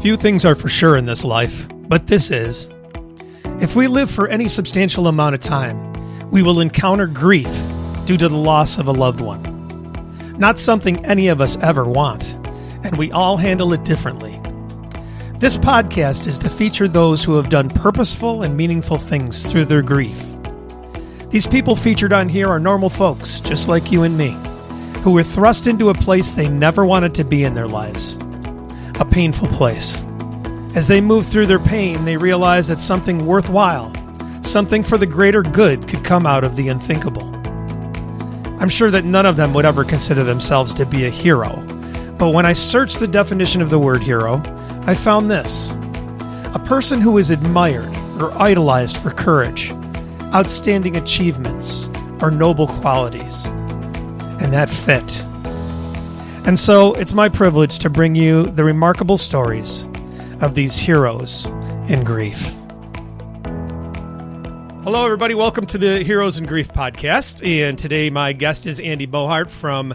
Few things are for sure in this life, but this is. If we live for any substantial amount of time, we will encounter grief due to the loss of a loved one. Not something any of us ever want, and we all handle it differently. This podcast is to feature those who have done purposeful and meaningful things through their grief. These people featured on here are normal folks, just like you and me, who were thrust into a place they never wanted to be in their lives. A painful place. As they move through their pain, they realize that something worthwhile, something for the greater good could come out of the unthinkable. I'm sure that none of them would ever consider themselves to be a hero, but when I searched the definition of the word hero, I found this: a person who is admired or idolized for courage, outstanding achievements, or noble qualities. And that fit. And so it's my privilege to bring you the remarkable stories of these heroes in grief. Hello, everybody. Welcome to the Heroes in Grief podcast. And today my guest is Andy Bohart from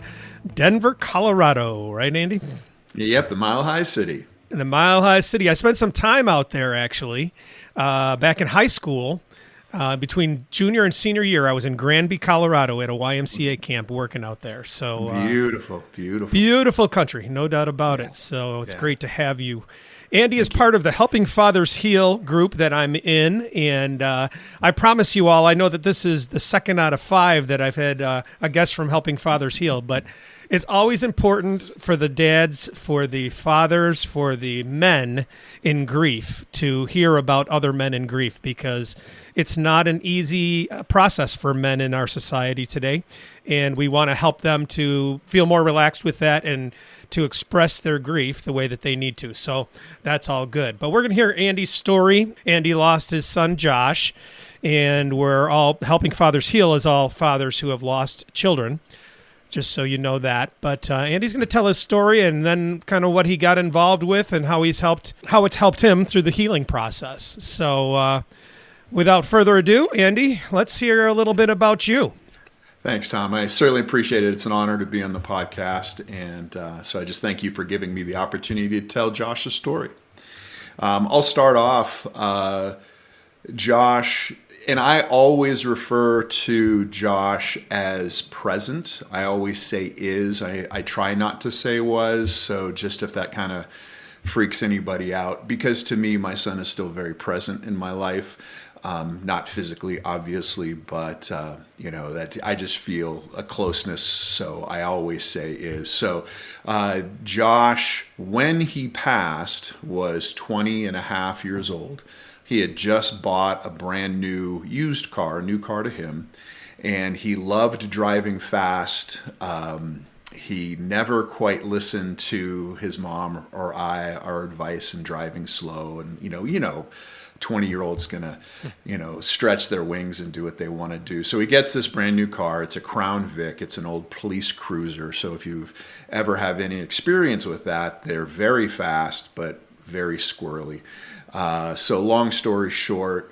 Denver, Colorado. Right, Andy? Yep, the Mile High City. The Mile High City. I spent some time out there, actually, back in high school. Between junior and senior year, I was in Granby, Colorado at a YMCA camp working out there. So beautiful country, no doubt about it. So it's great to have you. Andy is part of the Helping Fathers Heal group that I'm in, and I promise you all, I know that this is the second out of 5 that I've had a guest from Helping Fathers Heal, but it's always important for the dads, for the fathers, for the men in grief to hear about other men in grief, because it's not an easy process for men in our society today, and we want to help them to feel more relaxed with that and to express their grief the way that they need to. So that's all good. But we're going to hear Andy's story. Andy lost his son, Josh, and we're all Helping Fathers Heal as all fathers who have lost children, just so you know that. But Andy's going to tell his story and then kind of what he got involved with and how it's helped him through the healing process. So without further ado, Andy, let's hear a little bit about you. Thanks, Tom. I certainly appreciate it. It's an honor to be on the podcast. And so I just thank you for giving me the opportunity to tell Josh's story. I'll start off, Josh, and I always refer to Josh as present. I always say is. I try not to say was. So just if that kind of freaks anybody out, because to me, my son is still very present in my life. Not physically, obviously, but, that I just feel a closeness, so I always say is. So Josh, when he passed, was 20 and a half years old. He had just bought a brand new used car, a new car to him, and he loved driving fast. He never quite listened to his mom or our advice in driving slow, and, 20-year-old's going to, stretch their wings and do what they want to do. So he gets this brand new car. It's a Crown Vic. It's an old police cruiser. So if you ever have any experience with that, they're very fast, but very squirrely. So long story short,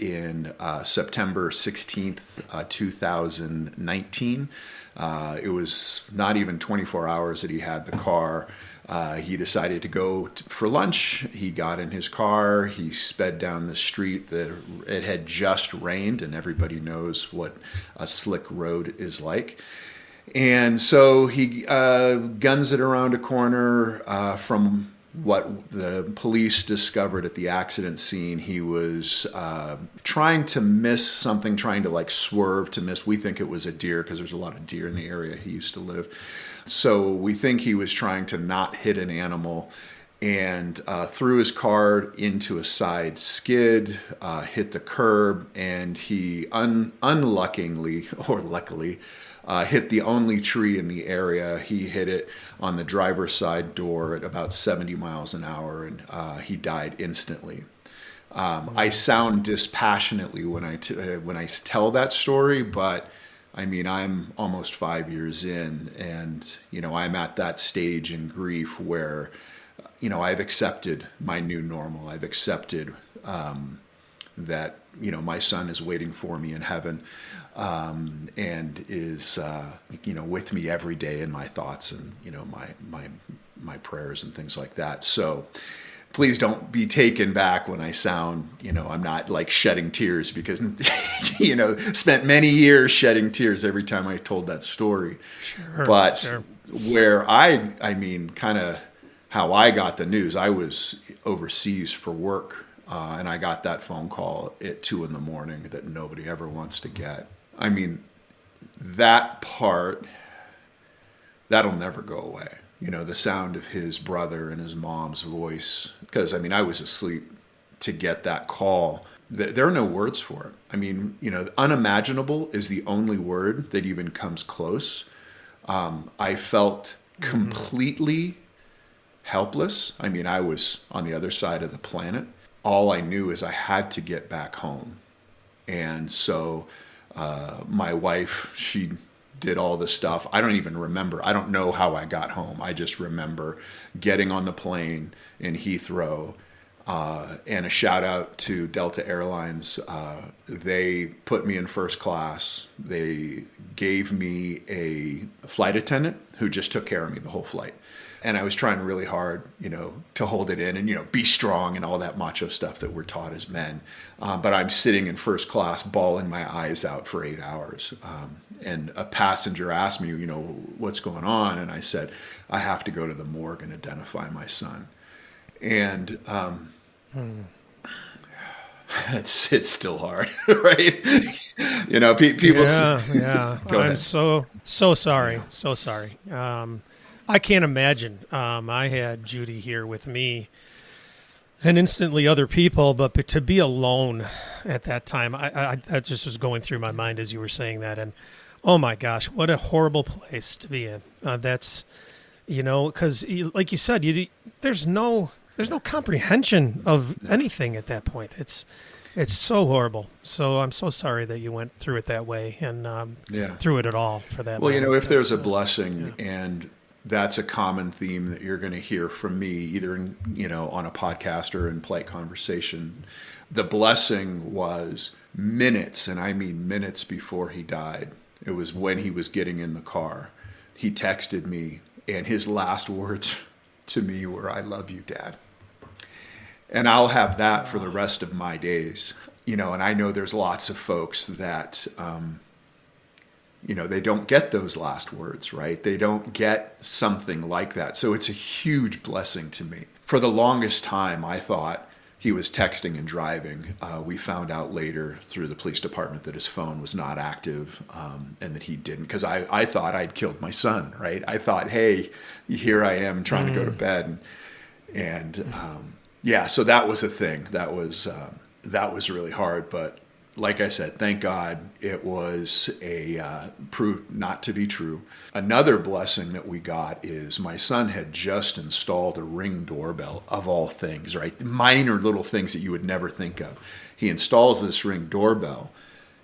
in September 16th, 2019, it was not even 24 hours that he had the car. He decided to go for lunch. He got in his car. He sped down the street. It had just rained, and everybody knows what a slick road is like. And so he guns it around a corner. From what the police discovered at the accident scene, he was trying to miss something, trying to swerve to miss. We think it was a deer because there's a lot of deer in the area he used to live. So we think he was trying to not hit an animal and threw his car into a side skid, hit the curb, and he unluckily or luckily hit the only tree in the area. He hit it on the driver's side door at about 70 miles an hour, and he died instantly. I sound dispassionately when I tell that story, but I mean, I'm almost 5 years in, and, I'm at that stage in grief where, I've accepted my new normal. I've accepted that, my son is waiting for me in heaven. and is with me every day in my thoughts and my my prayers and things like that. So please don't be taken back when I sound, I'm not like shedding tears, because, spent many years shedding tears every time I told that story. Sure, But sure. where I mean, kind of how I got the news, I was overseas for work, and I got that phone call at 2 a.m. that nobody ever wants to get. I mean, that part, that'll never go away. The sound of his brother and his mom's voice. Because, I was asleep to get that call. There are no words for it. Unimaginable is the only word that even comes close. I felt completely helpless. I was on the other side of the planet. All I knew is I had to get back home. And so my wife, she did all this stuff. I don't even remember. I don't know how I got home. I just remember getting on the plane in Heathrow, and a shout out to Delta Airlines. They put me in first class. They gave me a flight attendant who just took care of me the whole flight. And I was trying really hard, to hold it in and, be strong and all that macho stuff that we're taught as men. But I'm sitting in first class, bawling my eyes out for 8 hours. And a passenger asked me, what's going on? And I said, I have to go to the morgue and identify my son. And it's still hard, right? People say, Yeah. I'm so sorry. Yeah. So sorry. I can't imagine. I had Judy here with me and instantly other people, but to be alone at that time, I just was going through my mind as you were saying that. And oh my gosh, what a horrible place to be in. That's, because like you said, there's no comprehension of anything at that point. It's so horrible. So I'm so sorry that you went through it that way and through it at all for that. Well, matter. if there's a blessing, and that's a common theme that you're going to hear from me, either in, on a podcast or in polite conversation. The blessing was minutes, and I mean minutes before he died. It was when he was getting in the car. He texted me, and his last words to me were, "I love you, Dad." And I'll have that for the rest of my days. And I know there's lots of folks that, they don't get those last words, right? They don't get something like that. So it's a huge blessing to me. For the longest time, I thought he was texting and driving. We found out later through the police department that his phone was not active, and that he didn't, because I thought I'd killed my son, right? I thought, hey, here I am trying to go to bed. So that was a thing. That was really hard. But like I said, thank God it was proved not to be true. Another blessing that we got is my son had just installed a Ring doorbell, of all things, right? Minor little things that you would never think of. He installs this Ring doorbell,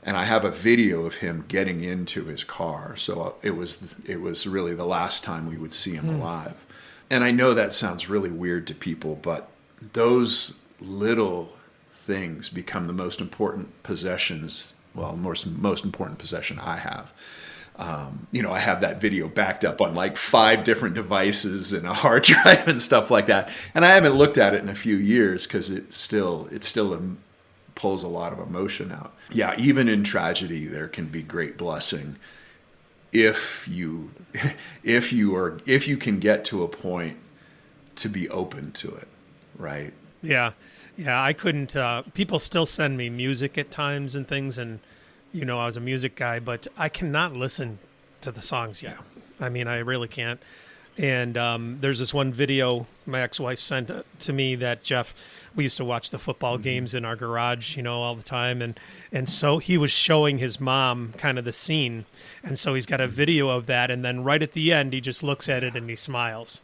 and I have a video of him getting into his car. So it was really the last time we would see him alive. And I know that sounds really weird to people, but those little things become the most important possessions. Well, most important possession I have. I have that video backed up on like 5 different devices and a hard drive and stuff like that. And I haven't looked at it in a few years because it still pulls a lot of emotion out. Yeah, even in tragedy, there can be great blessing if you can get to a point to be open to it, right? Yeah. I couldn't. People still send me music at times and things, and I was a music guy, but I cannot listen to the songs yet. I mean, I really can't. And there's this one video my ex-wife sent to me that Jeff, we used to watch the football games in our garage, all the time. And so he was showing his mom kind of the scene. And so he's got a video of that. And then right at the end, he just looks at it and he smiles.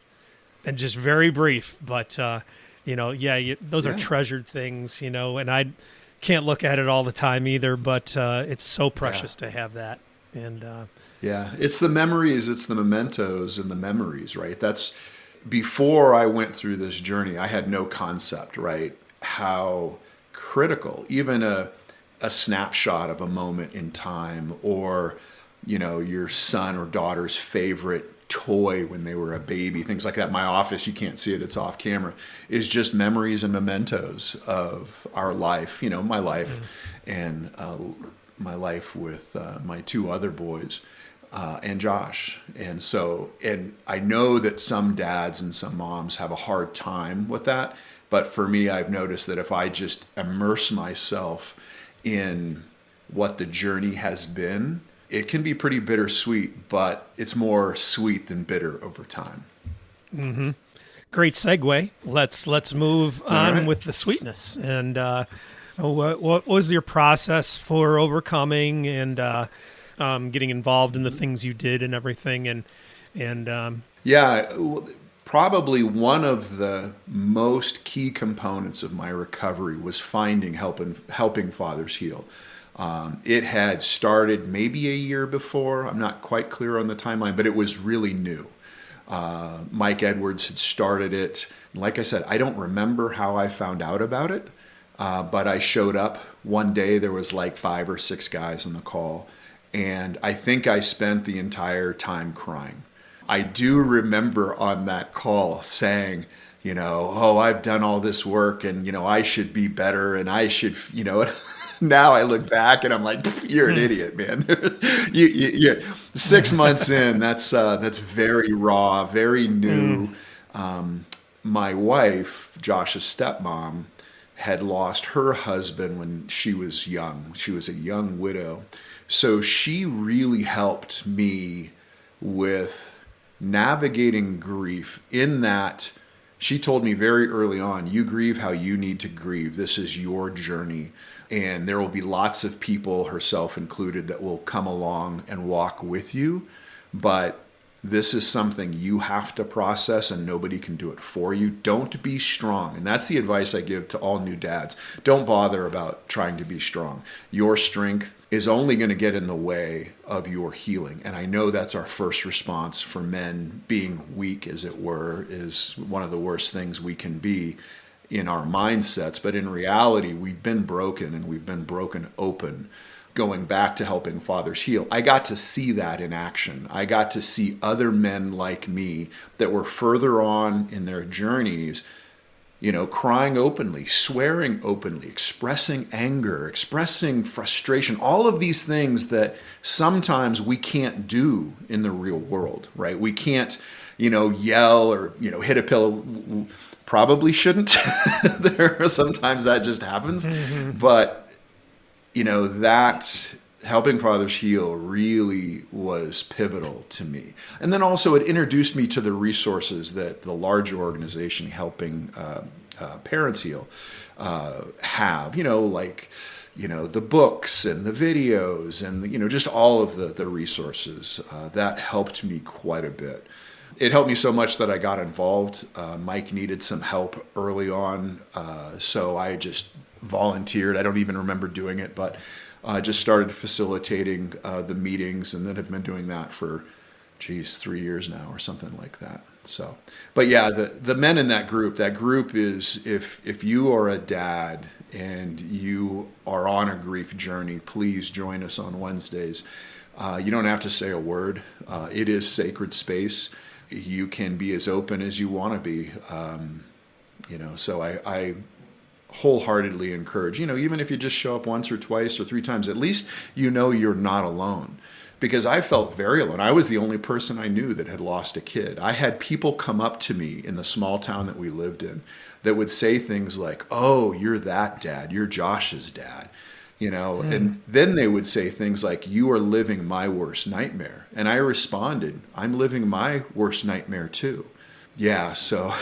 And just very brief. But, those are treasured things, and I can't look at it all the time either. But it's so precious to have that. And it's the memories, it's the mementos and the memories, right? That's before I went through this journey, I had no concept, right? How critical, even a snapshot of a moment in time, or, your son or daughter's favorite toy when they were a baby, things like that. My office, you can't see it, it's off camera, is just memories and mementos of our life, my life and my life with my two other boys and Josh. And I know that some dads and some moms have a hard time with that. But for me, I've noticed that if I just immerse myself in what the journey has been, it can be pretty bittersweet, but it's more sweet than bitter over time. Mm-hmm. Great segue. Let's move on right. with the sweetness. And what was your process for overcoming and getting involved in the things you did and everything? Probably one of the most key components of my recovery was finding helping fathers heal. It had started maybe a year before. I'm not quite clear on the timeline, but it was really new. Mike Edwards had started it. Like I said, I don't remember how I found out about it, but I showed up one day. There was like 5 or 6 guys on the call, and I think I spent the entire time crying. I do remember on that call saying, I've done all this work and, I should be better and I should, now I look back and I'm like, you're an idiot, man. You're 6 months in, that's very raw, very new. My wife, Josh's stepmom, had lost her husband when she was young. She was a young widow. So she really helped me with navigating grief, in that she told me very early on, you grieve how you need to grieve. This is your journey. And there will be lots of people, herself included, that will come along and walk with you. But this is something you have to process and nobody can do it for you. Don't be strong. And that's the advice I give to all new dads. Don't bother about trying to be strong. Your strength is only going to get in the way of your healing. And I know that's our first response for men. Being weak, as it were, is one of the worst things we can be in our mindsets. But in reality, we've been broken and we've been broken open. Going back to helping fathers heal, I got to see that in action. I got to see other men like me that were further on in their journeys, crying openly, swearing openly, expressing anger, expressing frustration, all of these things that sometimes we can't do in the real world, right? We can't, yell or, hit a pillow. Probably shouldn't. Sometimes that just happens. Mm-hmm. But that helping fathers heal really was pivotal to me. And then also it introduced me to the resources that the larger organization helping parents heal have, the books and the videos and, just all of the resources. That helped me quite a bit. It helped me so much that I got involved. Mike needed some help early on, so I just volunteered. I don't even remember doing it, but I just started facilitating the meetings, and then have been doing that for, 3 years now or something like that. So, but yeah, the men in that group is, if you are a dad and you are on a grief journey, please join us on Wednesdays. You don't have to say a word. It is sacred space. You can be as open as you want to be. So I wholeheartedly encourage, even if you just show up once or twice or 3 times, at least you're not alone. Because I felt very alone. I was the only person I knew that had lost a kid. I had people come up to me in the small town that we lived in that would say things like, "Oh, you're that dad. You're Josh's dad." And then they would say things like, "You are living my worst nightmare." And I responded, "I'm living my worst nightmare too." Yeah, so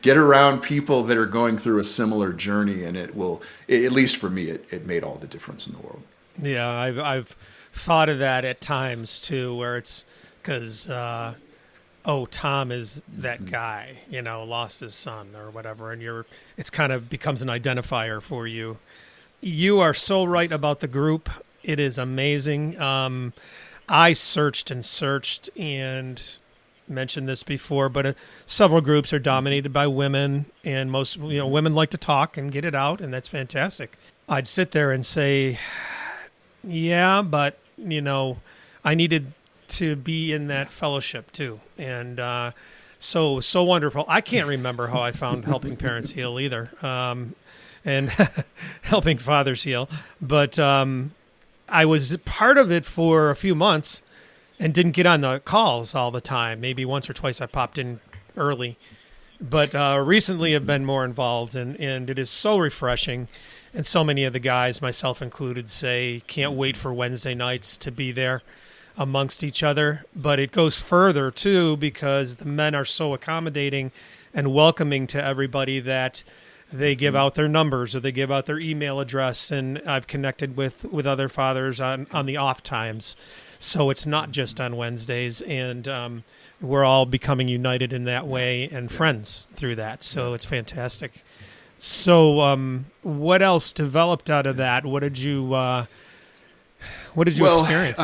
get around people that are going through a similar journey, and it will, at least for me, it made all the difference in the world. Yeah, I've thought of that at times too, where it's because, Tom is that guy, lost his son or whatever, and it's kind of becomes an identifier for you. You are so right about the group. It is amazing. I searched and mentioned this before, but several groups are dominated by women, and most women like to talk and get it out, and that's fantastic. I'd sit there and say, yeah, but I needed to be in that fellowship too. And so wonderful. I can't remember how I found Helping Parents Heal either, and Helping Fathers Heal. But I was part of it for a few months and didn't get on the calls all the time. Maybe once or twice I popped in early. But recently I've been more involved, and it is so refreshing. And so many of the guys, myself included, say, can't wait for Wednesday nights to be there amongst each other. But it goes further, too, because the men are so accommodating and welcoming to everybody that they give out their numbers or they give out their email address. And I've connected with other fathers on the off times. So it's not just on Wednesdays. And we're all becoming united in that way and friends through that. So it's fantastic. So what else developed out of that? What did you experience?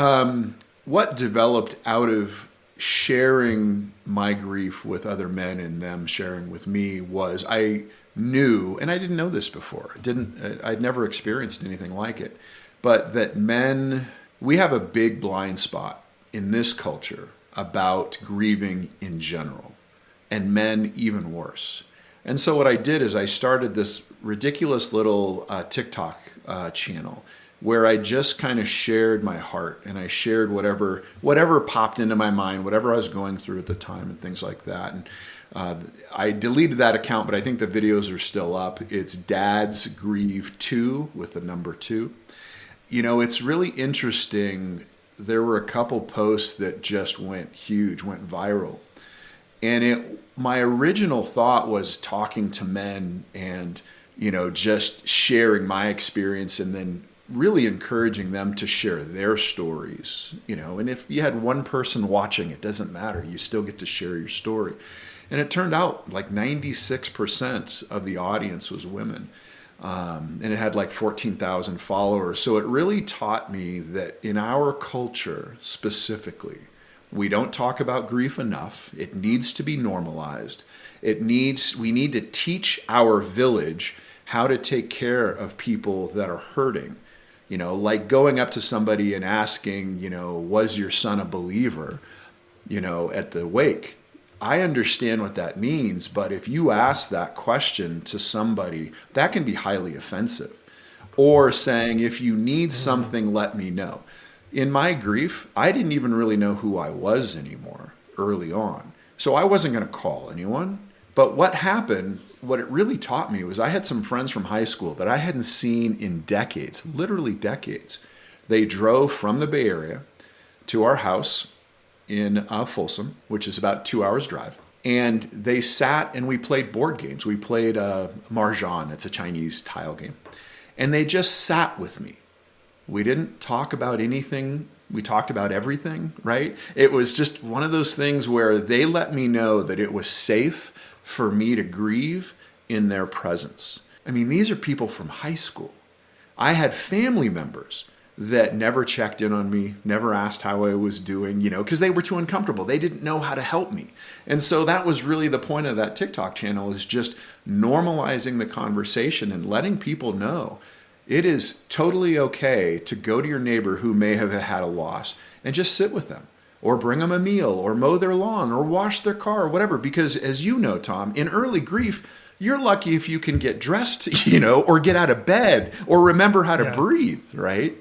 What developed out of sharing my grief with other men and them sharing with me was I knew, and I didn't know this before. I'd never experienced anything like it, but that men, we have a big blind spot in this culture about grieving in general, and men even worse. And so what I did is I started this ridiculous little TikTok channel where I just kind of shared my heart, and I shared whatever popped into my mind, whatever I was going through at the time and things like that. And I deleted that account, but I think the videos are still up. It's Dads Grieve 2 with the number 2. You know, it's really interesting. There were a couple posts that just went huge, went viral. And my original thought was talking to men and, you know, just sharing my experience and then really encouraging them to share their stories, you know. And if you had one person watching, it doesn't matter. You still get to share your story. And it turned out like 96% of the audience was women. And it had like 14,000 followers. So it really taught me that in our culture specifically, we don't talk about grief enough. It needs to be normalized. We need to teach our village how to take care of people that are hurting. You know, like going up to somebody and asking, you know, was your son a believer, you know, at the wake? I understand what that means, but if you ask that question to somebody, that can be highly offensive. Or saying, if you need something, let me know. In my grief, I didn't even really know who I was anymore early on. So I wasn't going to call anyone. But what happened, what it really taught me was I had some friends from high school that I hadn't seen in decades, literally decades. They drove from the Bay Area to our house in Folsom, which is about 2 hours drive. And they sat and we played board games. We played Mahjong, that's a Chinese tile game. And they just sat with me. We didn't talk about anything. We talked about everything, right? It was just one of those things where they let me know that it was safe for me to grieve in their presence. I mean, these are people from high school. I had family members that never checked in on me, never asked how I was doing, you know, because they were too uncomfortable. They didn't know how to help me. And so that was really the point of that TikTok channel, is just normalizing the conversation and letting people know it is totally okay to go to your neighbor who may have had a loss and just sit with them, or bring them a meal, or mow their lawn, or wash their car, or whatever. Because as you know, Tom, in early grief, you're lucky if you can get dressed, you know, or get out of bed, or remember how to breathe, right?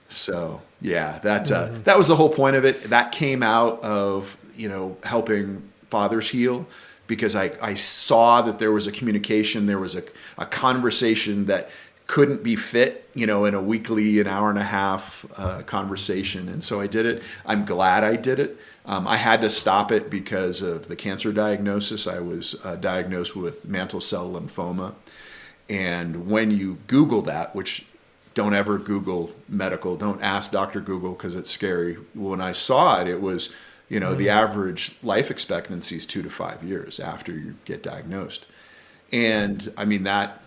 So yeah, that was the whole point of it. That came out of, you know, helping fathers heal, because I saw that there was a communication, there was a conversation that couldn't be fit, you know, in a weekly, an hour and a half conversation. And so I did it. I'm glad I did it. I had to stop it because of the cancer diagnosis. I was diagnosed with mantle cell lymphoma. And when you Google that, which don't ever Google medical, don't ask Dr. Google because it's scary. When I saw it, it was, you know, the average life expectancy is 2 to 5 years after you get diagnosed. And I mean, that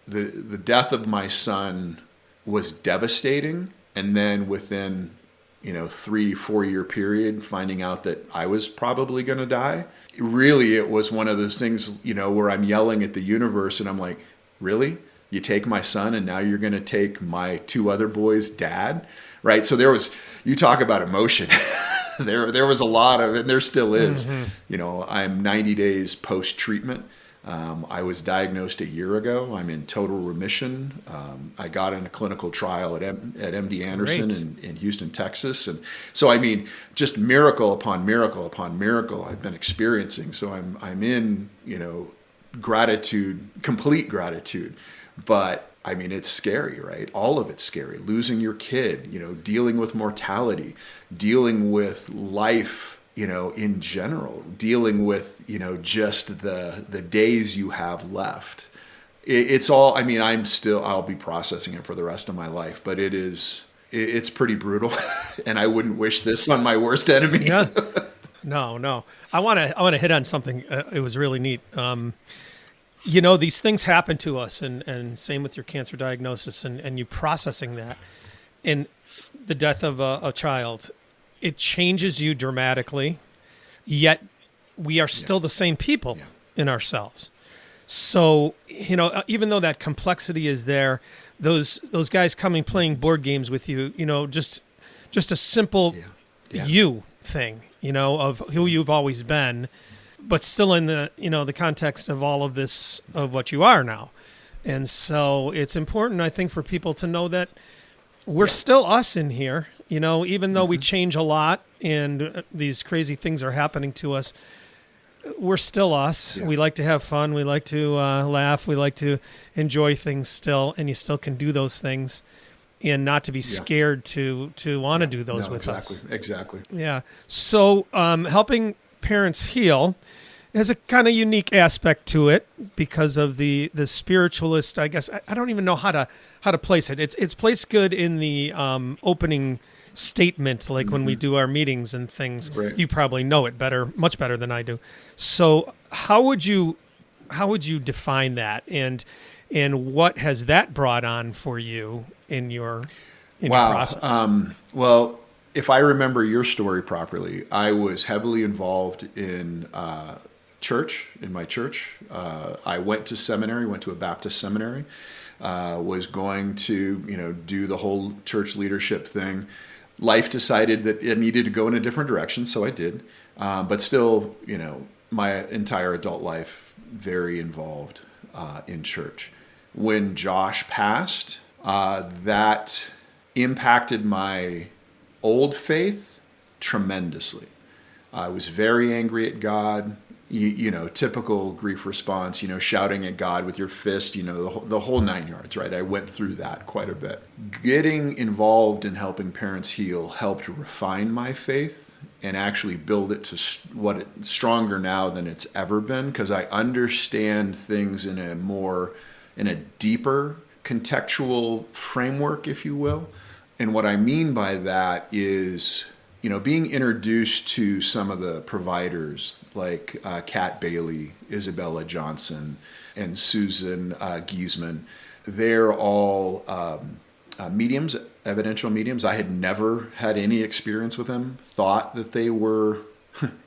the death of my son was devastating. And then within, you know, 3-4 year period, finding out that I was probably going to die. Really, it was one of those things, you know, where I'm yelling at the universe and I'm like, really? You take my son, and now you're going to take my two other boys' dad, right? So you talk about emotion. There was a lot of, and there still is. I'm 90 days post-treatment. I was diagnosed a year ago. I'm in total remission. I got in a clinical trial at MD Anderson in Houston, Texas. And so, just miracle upon miracle upon miracle I've been experiencing. So I'm in, gratitude, complete gratitude. But it's scary, right? All of it's scary. Losing your kid, dealing with mortality, dealing with life, in general, dealing with, just the days you have left. It's all, I'll be processing it for the rest of my life, but it's pretty brutal. And I wouldn't wish this on my worst enemy. Yeah. No. I want to hit on something. It was really neat. These things happen to us, and same with your cancer diagnosis and you processing that, and the death of a child. It changes you dramatically, yet we are still the same people in ourselves. So, even though that complexity is there, those guys coming playing board games with you, just a simple you thing, of who you've always been, but still in the, the context of all of this, of what you are now. And so it's important, I think, for people to know that we're still us in here. Even though we change a lot and these crazy things are happening to us, we're still us. Yeah. We like to have fun. We like to laugh. We like to enjoy things still. And you still can do those things and not to be scared to want to do those with us. Exactly. Yeah. So helping parents heal has a kind of unique aspect to it because of the spiritualist, I guess. I don't even know how to place it. It's placed good in the opening statement, like when we do our meetings and things. Right. You probably know it much better than I do. So how would you define that, and what has that brought on for you in your process? Well, if I remember your story properly, I was heavily involved in church, in my church. I went to a Baptist seminary, was going to, do the whole church leadership thing. Life decided that it needed to go in a different direction, so I did. But still, my entire adult life, very involved in church. When Josh passed, that impacted my old faith tremendously. I was very angry at God. Typical grief response, shouting at God with your fist, the whole 9 yards, right? I went through that quite a bit. Getting involved in helping parents heal helped refine my faith and actually build it to stronger now than it's ever been, because I understand things in a deeper contextual framework, if you will. And what I mean by that is, being introduced to some of the providers like Kat Bailey, Isabella Johnson, and Susan Giesman, they're all mediums, evidential mediums. I had never had any experience with them, thought that they were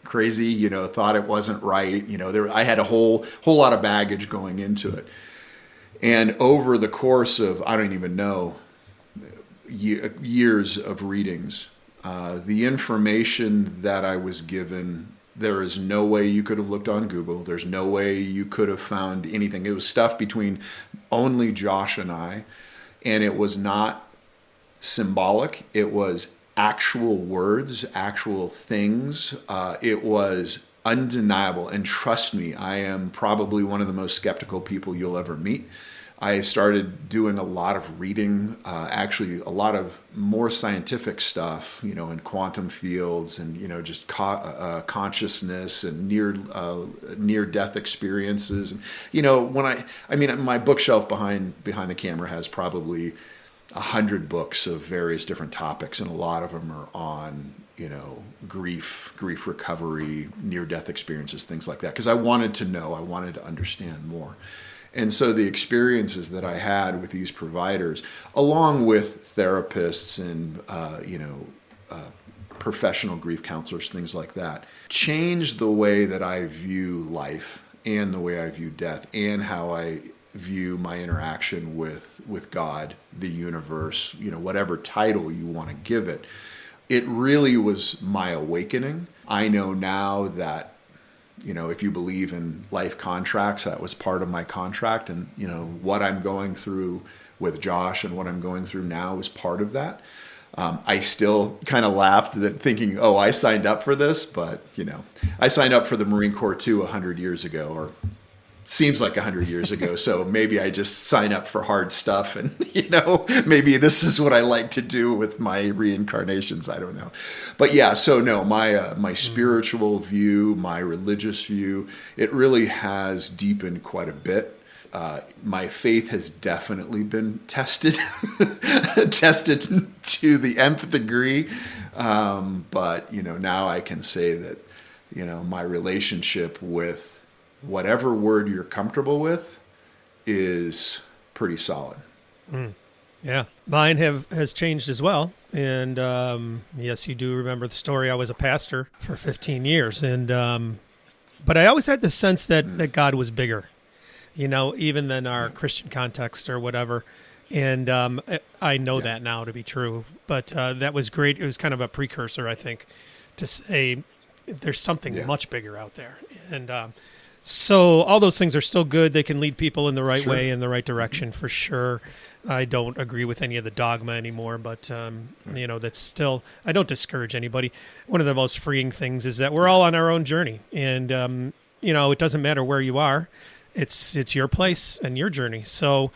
crazy, thought it wasn't right. I had a whole lot of baggage going into it. And over the course of, I don't even know, years of readings, the information that I was given, there is no way you could have looked on Google. There's no way you could have found anything. It was stuff between only Josh and I, and it was not symbolic. It was actual words, actual things. It was undeniable. And trust me, I am probably one of the most skeptical people you'll ever meet. I started doing a lot of reading, actually a lot of more scientific stuff, in quantum fields and, just consciousness and near-death experiences. And, my bookshelf behind the camera has probably 100 books of various different topics, and a lot of them are on, grief recovery, near-death experiences, things like that, because I wanted to understand more. And so the experiences that I had with these providers, along with therapists and, professional grief counselors, things like that, changed the way that I view life and the way I view death and how I view my interaction with God, the universe, whatever title you want to give it. It really was my awakening. I know now that, if you believe in life contracts, that was part of my contract. And, what I'm going through with Josh and what I'm going through now is part of that. I still kind of laughed that thinking, oh, I signed up for this, but, I signed up for the Marine Corps too 100 years ago, or seems like 100 years ago. So maybe I just sign up for hard stuff and, maybe this is what I like to do with my reincarnations. I don't know. But yeah, so no, my spiritual view, my religious view, it really has deepened quite a bit. My faith has definitely been tested, tested to the nth degree. But, now I can say that, my relationship with whatever word you're comfortable with is pretty solid. Yeah. Mine has changed as well. And yes, you do remember the story. I was a pastor for 15 years. And but I always had the sense that God was bigger, even than our Christian context or whatever. And I know that now to be true. But that was great. It was kind of a precursor, I think, to say there's something much bigger out there. And so all those things are still good. They can lead people in the right way, in the right direction, for sure. I don't agree with any of the dogma anymore, but, that's still, I don't discourage anybody. One of the most freeing things is that we're all on our own journey. And, it doesn't matter where you are. It's your place and your journey. So,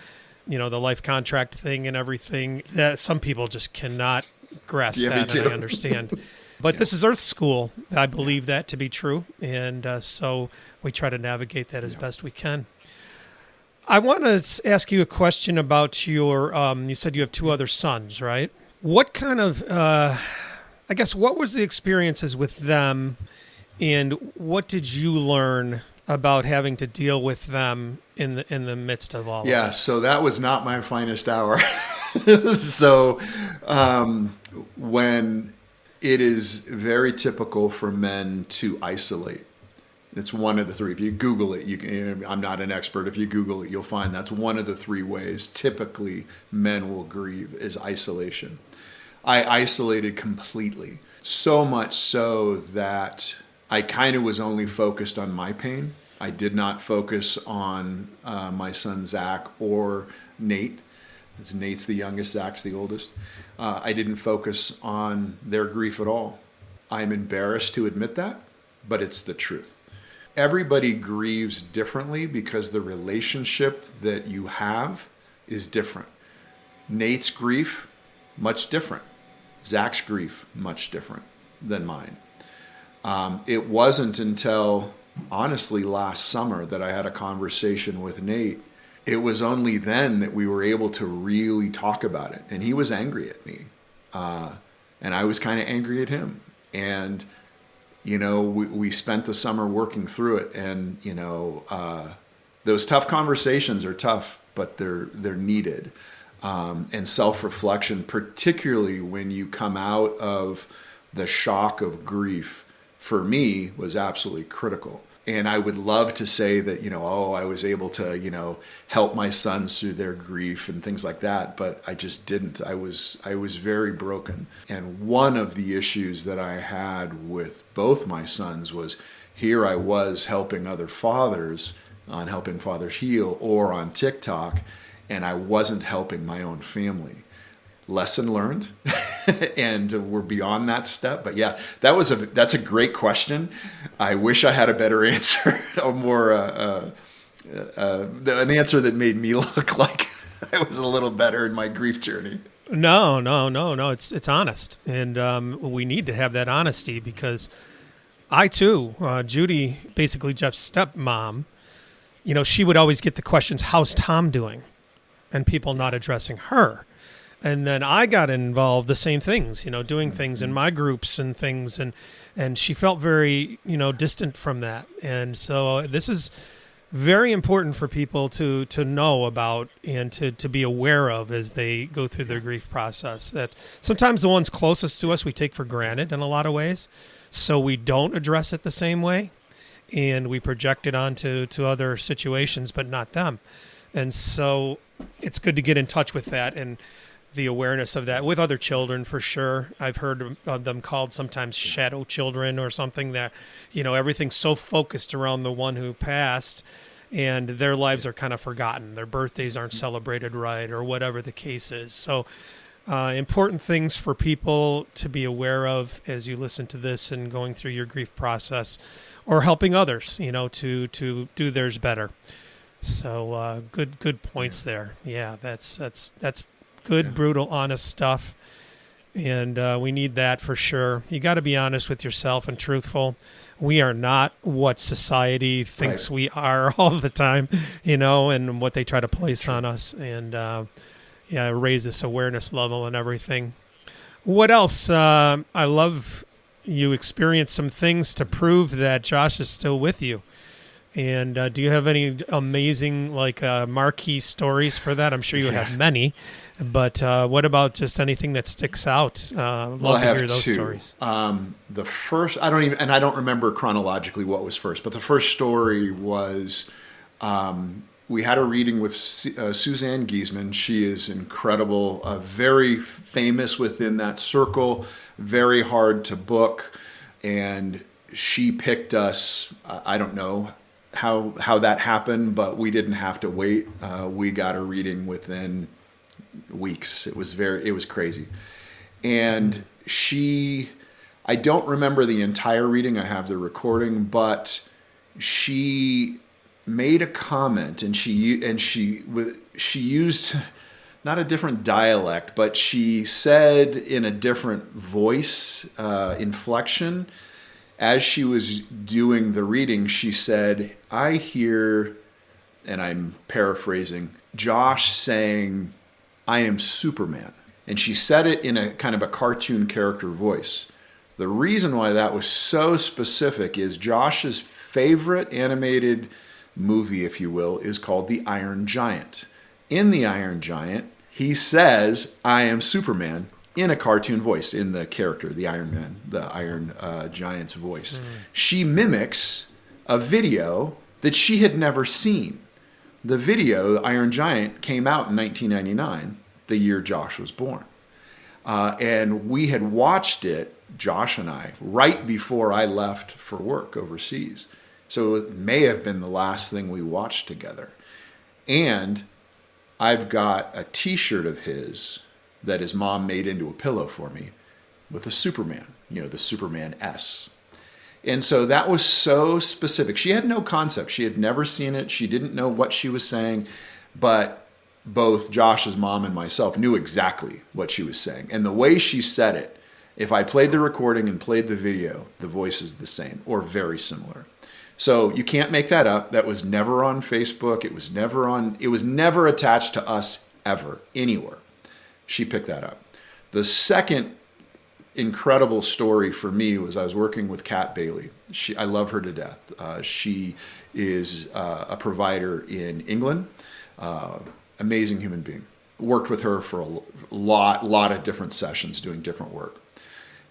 the life contract thing and everything, that some people just cannot grasp that, and I understand. But this is Earth School. I believe that to be true. And so we try to navigate that as best we can. I want to ask you a question about your, you said you have 2 other sons, right? What kind of, what was the experiences with them, and what did you learn about having to deal with them in the midst of all of Yeah, this? so that was not my finest hour. So when it is very typical for men to isolate. It's one of the 3. If you Google it, I'm not an expert. If you Google it, you'll find that's one of the 3 ways typically men will grieve is isolation. I isolated completely, so much so that I kind of was only focused on my pain. I did not focus on my son Zach or Nate. Nate's the youngest, Zach's the oldest. I didn't focus on their grief at all. I'm embarrassed to admit that, but it's the truth. Everybody grieves differently because the relationship that you have is different. Nate's grief, much different. Zach's grief, much different than mine. It wasn't until, honestly, last summer that I had a conversation with Nate. It was only then that we were able to really talk about it. And he was angry at me. And I was kind of angry at him. And, we spent the summer working through it. And, those tough conversations are tough, but they're needed. And self-reflection, particularly when you come out of the shock of grief, for me, was absolutely critical. And I would love to say that, I was able to, help my sons through their grief and things like that, but I just didn't. I was very broken. And one of the issues that I had with both my sons was here I was helping other fathers on Helping Fathers Heal or on TikTok, and I wasn't helping my own family. Lesson learned, and we're beyond that step. But yeah, that's a great question. I wish I had a better answer, or more an answer that made me look like I was a little better in my grief journey. No. It's honest, and we need to have that honesty because I too, Judy, basically Jeff's stepmom, she would always get the questions, "How's Tom doing?" and people not addressing her. And then I got involved, the same things, doing things in my groups and things. And she felt very, distant from that. And so this is very important for people to know about and to be aware of as they go through their grief process. That sometimes the ones closest to us we take for granted in a lot of ways. So we don't address it the same way. And we project it onto other situations, but not them. And so it's good to get in touch with that and the awareness of that with other children for sure. I've heard of them called sometimes shadow children or something, that, everything's so focused around the one who passed and their lives are kind of forgotten. Their birthdays aren't celebrated right or whatever the case is. So important things for people to be aware of as you listen to this and going through your grief process or helping others, to do theirs better. So good points there. Yeah, that's good, brutal, honest stuff. And we need that for sure. You got to be honest with yourself and truthful. We are not what society thinks we are all the time, and what they try to place on us. And raise this awareness level and everything. What else? I love you experienced some things to prove that Josh is still with you. And do you have any amazing, marquee stories for that? I'm sure you have many. But what about just anything that sticks out? Love to hear those stories. The first, I don't remember chronologically what was first, but the first story was we had a reading with Suzanne Giesman. She is incredible, very famous within that circle, very hard to book. And she picked us, I don't know how that happened, but we didn't have to wait. We got a reading within weeks. It was crazy. And I don't remember the entire reading. I have the recording, but she made a comment and she used not a different dialect, but she said in a different voice, inflection. As she was doing the reading, she said, I hear, and I'm paraphrasing, Josh saying, I am Superman. And she said it in a kind of a cartoon character voice. The reason why that was so specific is Josh's favorite animated movie, if you will, is called The Iron Giant. In The Iron Giant, he says, I am Superman, in a cartoon voice, in the character, the Iron Man, the Iron Giant's voice. She mimics a video that she had never seen. The video, The Iron Giant, came out in 1999, the year Josh was born. And we had watched it, Josh and I, right before I left for work overseas. So it may have been the last thing we watched together. And I've got a T-shirt of his that his mom made into a pillow for me with a Superman, the Superman S. And so that was so specific. She had no concept. She had never seen it. She didn't know what she was saying, but both Josh's mom and myself knew exactly what she was saying. And the way she said it, if I played the recording and played the video, the voice is the same or very similar. So you can't make that up. That was never on Facebook. It was never attached to us ever, anywhere. She picked that up. The second incredible story for me was I was working with Kat Bailey. I love her to death. She is a provider in England. Amazing human being. Worked with her for a lot of different sessions doing different work.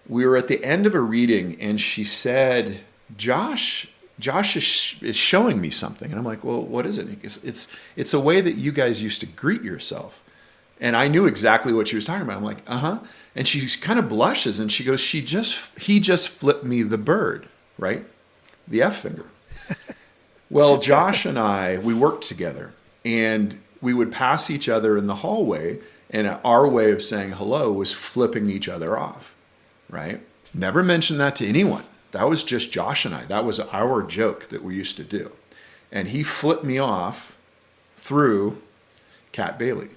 We were at the end of a reading and she said, Josh is showing me something. And I'm like, well, what is it? It's a way that you guys used to greet yourself. And I knew exactly what she was talking about. I'm like, uh-huh. And she kind of blushes and she goes, he just flipped me the bird, right? The F finger. Well, Josh and we worked together and we would pass each other in the hallway and our way of saying hello was flipping each other off, right? Never mentioned that to anyone. That was just Josh and I. That was our joke that we used to do. And he flipped me off through Kat Bailey.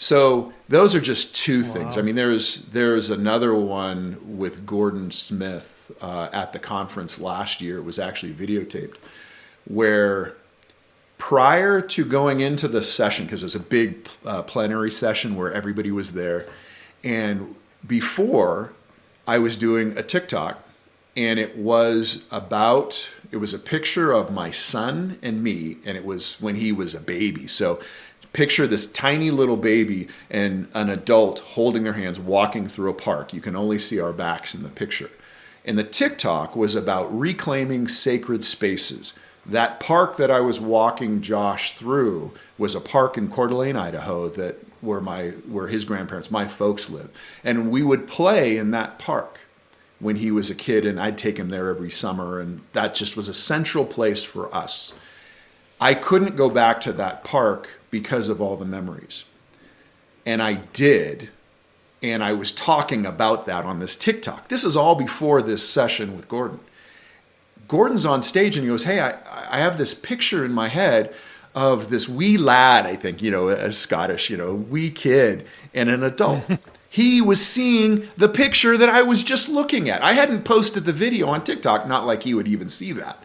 So those are just two things. I mean, there's another one with Gordon Smith at the conference last year. It was actually videotaped, where prior to going into the session, because it was a big plenary session where everybody was there, and before I was doing a TikTok, and it was a picture of my son and me, and it was when he was a baby. So picture this tiny little baby and an adult holding their hands walking through a park. You can only see our backs in the picture. And the TikTok was about reclaiming sacred spaces. That park that I was walking Josh through was a park in Coeur d'Alene, Idaho, where his grandparents, my folks, live. And we would play in that park when he was a kid, and I'd take him there every summer, and that just was a central place for us. I couldn't go back to that park because of all the memories. And I did, and I was talking about that on this TikTok. This is all before this session with Gordon. Gordon's on stage and he goes, hey, I have this picture in my head of this wee lad, I think, as Scottish, wee kid and an adult. He was seeing the picture that I was just looking at. I hadn't posted the video on TikTok, not like he would even see that.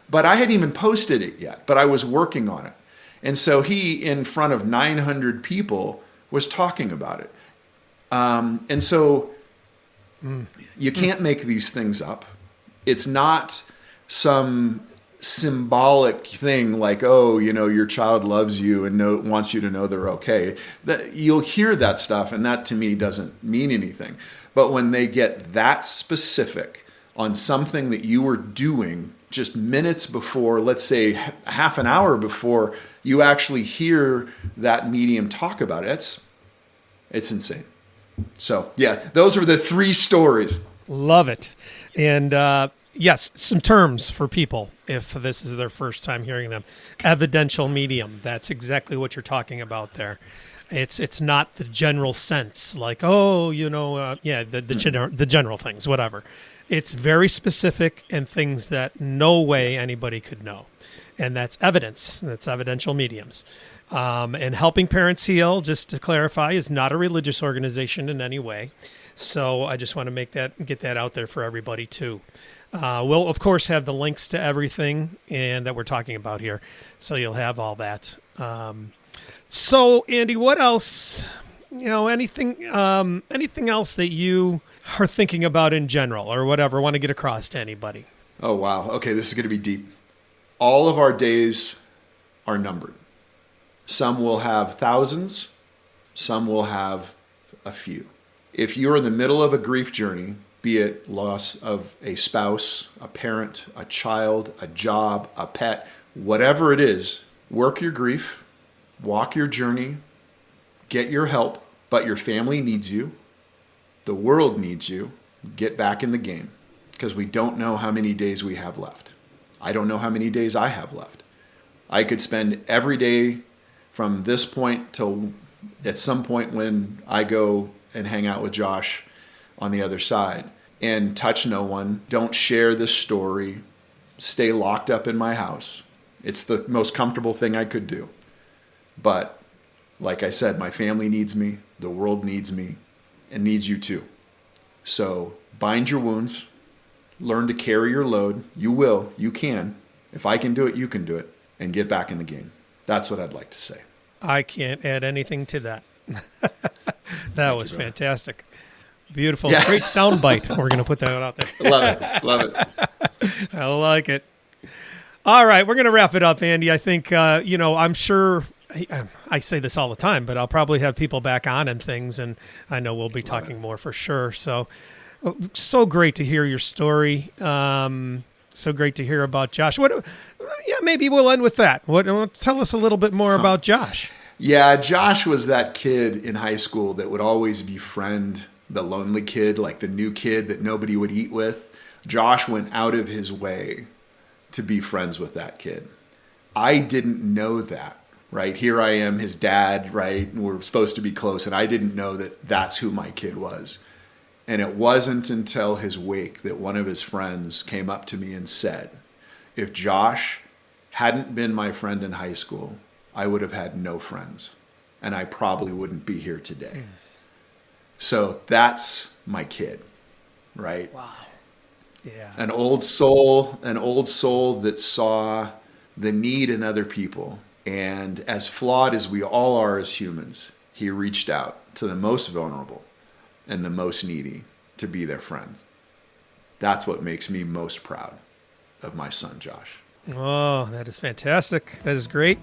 But I hadn't even posted it yet, but I was working on it. And so he, in front of 900 people, was talking about it. And so you can't make these things up. It's not some symbolic thing like, oh, your child loves you and wants you to know they're okay. That you'll hear that stuff, and that to me doesn't mean anything. But when they get that specific on something that you were doing just minutes before, let's say half an hour before you actually hear that medium talk about it, it's insane. So yeah, those are the 3 stories. Love it. And yes, some terms for people if this is their first time hearing them. Evidential medium. That's exactly what you're talking about there. It's not the general sense like, oh, the general things, whatever. It's very specific and things that no way anybody could know. And that's evidence. That's evidential mediums. And Helping Parents Heal, just to clarify, is not a religious organization in any way. So I just want to get that out there for everybody too. We'll, of course, have the links to everything and that we're talking about here. So you'll have all that. So, Andy, what else, anything else that you are thinking about in general or whatever, want to get across to anybody? Oh, wow. Okay, this is going to be deep. All of our days are numbered. Some will have thousands. Some will have a few. If you're in the middle of a grief journey, be it loss of a spouse, a parent, a child, a job, a pet, whatever it is, work your grief, walk your journey, get your help, but your family needs you. The world needs you. Get back in the game because we don't know how many days we have left. I don't know how many days I have left. I could spend every day from this point till at some point when I go and hang out with Josh on the other side and touch no one, don't share this story, stay locked up in my house. It's the most comfortable thing I could do. But like I said, my family needs me, the world needs me, and needs you too. So bind your wounds, learn to carry your load. You will, you can. If I can do it, you can do it, and get back in the game. That's what I'd like to say. I can't add anything to that. That was fantastic. Beautiful. Yeah. Great sound bite. We're going to put that out there. Love it. I like it. All right. We're going to wrap it up, Andy. I think, I'm sure I say this all the time, but I'll probably have people back on and things, and I know we'll be talking more for sure. So great to hear your story. So great to hear about Josh. Maybe we'll end with that. Tell us a little bit more about Josh. Yeah, Josh was that kid in high school that would always befriend the lonely kid, like the new kid that nobody would eat with. Josh went out of his way to be friends with that kid. I didn't know that, right? Here I am, his dad, right? And we're supposed to be close, and I didn't know that that's who my kid was. And it wasn't until his wake that one of his friends came up to me and said, if Josh hadn't been my friend in high school, I would have had no friends, and I probably wouldn't be here today. So that's my kid, right? Wow. Yeah. An old soul that saw the need in other people. And as flawed as we all are as humans, he reached out to the most vulnerable and the most needy to be their friend. That's what makes me most proud of my son, Josh. Oh, that is fantastic. That is great.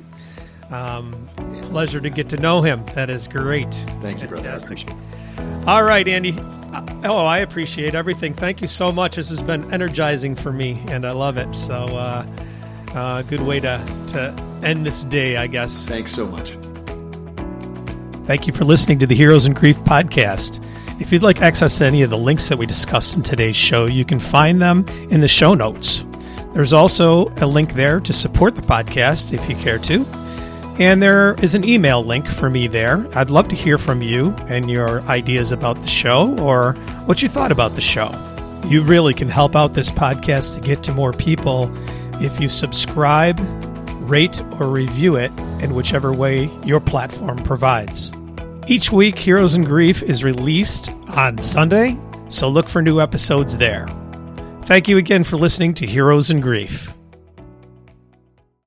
Pleasure to get to know him. That is great. Thank you, brother. I appreciate it. All right, Andy. I appreciate everything. Thank you so much. This has been energizing for me, and I love it. So Good way to end this day, I guess. Thanks so much. Thank you for listening to the Heroes in Grief podcast. If you'd like access to any of the links that we discussed in today's show, you can find them in the show notes. There's also a link there to support the podcast if you care to. And there is an email link for me there. I'd love to hear from you and your ideas about the show or what you thought about the show. You really can help out this podcast to get to more people if you subscribe, rate, or review it in whichever way your platform provides. Each week, Heroes in Grief is released on Sunday, so look for new episodes there. Thank you again for listening to Heroes in Grief.